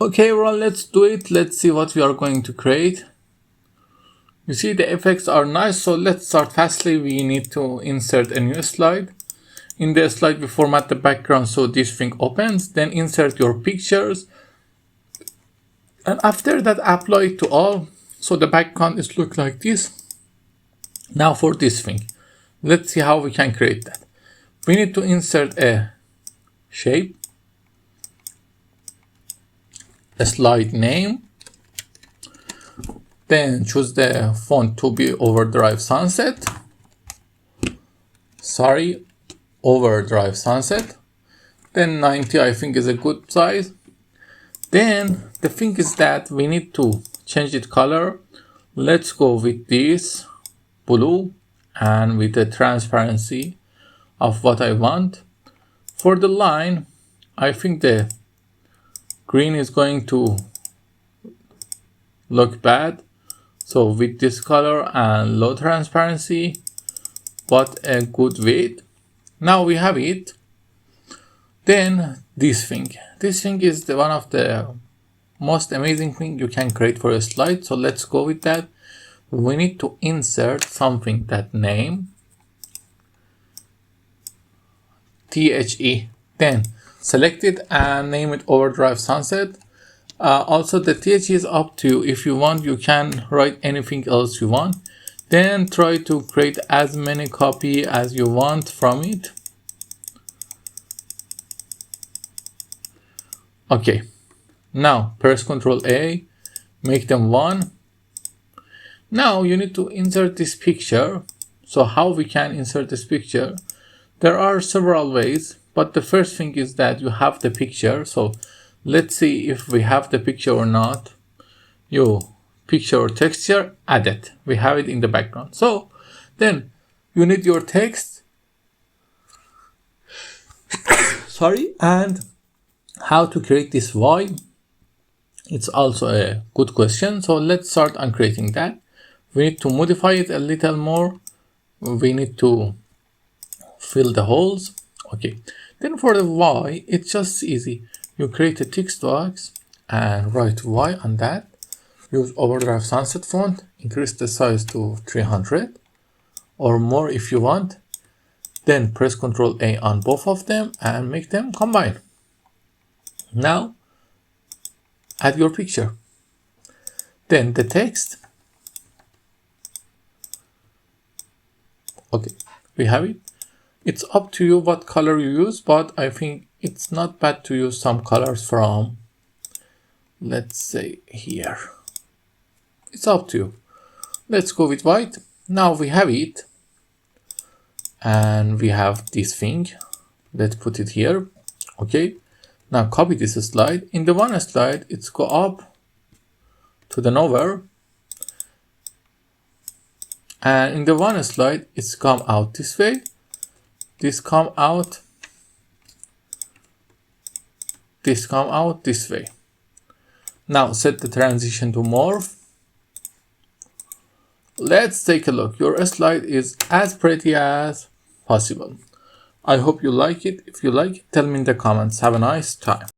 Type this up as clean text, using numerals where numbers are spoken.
Okay, everyone, let's do it. Let's see what we are going to create. You see the effects are nice, so let's start fastly. We need to insert a new slide. In the slide, we format the background so this thing opens, then insert your pictures. And after that, apply it to all. So the background is look like this. Now for this thing, let's see how we can create that. We need to insert a shape, a slide name, then choose the font to be Overdrive Sunset. Sorry, Overdrive Sunset. Then 90 I think is a good size. Then the thing is that we need to change its color. Let's go with this blue and with the transparency of what I want. For the line, I think the green is going to look bad. So with this color and low transparency, but a good width. Now we have it. Then this thing is one of the most amazing thing you can create for a slide. So let's go with that. We need to insert something that name THE. Then select it and name it Overdrive Sunset. Also the THE is up to you. If you want, you can write anything else you want. Then try to create as many copy as you want from it. Okay, now press Ctrl A, make them one. Now you need to insert this picture. So how we can insert this picture? There are several ways, but the first thing is that you have the picture. So let's see if we have the picture or not. You picture or texture, add it. We have it in the background. So then you need your text. Sorry, and how to create this Y. It's also a good question. So let's start on creating that. We need to modify it a little more. We need to fill the holes. Okay. Then for the Y, it's just easy. You create a text box and write Y on that. Use Overdrive Sunset font. Increase the size to 300 or more if you want. Then press Ctrl A on both of them and make them combine. Now add your picture. Then the text. Okay, we have it. It's up to you what color you use, but I think it's not bad to use some colors from, let's say here. It's up to you. Let's go with white. Now we have it. And we have this thing. Let's put it here. Okay. Now copy this slide. In the one slide, it's go up to the nowhere. And in the one slide, it's come out this way. This come out. This come out this way. Now set the transition to morph. Let's take a look. Your slide is as pretty as possible. I hope you like it. If you like it, tell me in the comments. Have a nice time.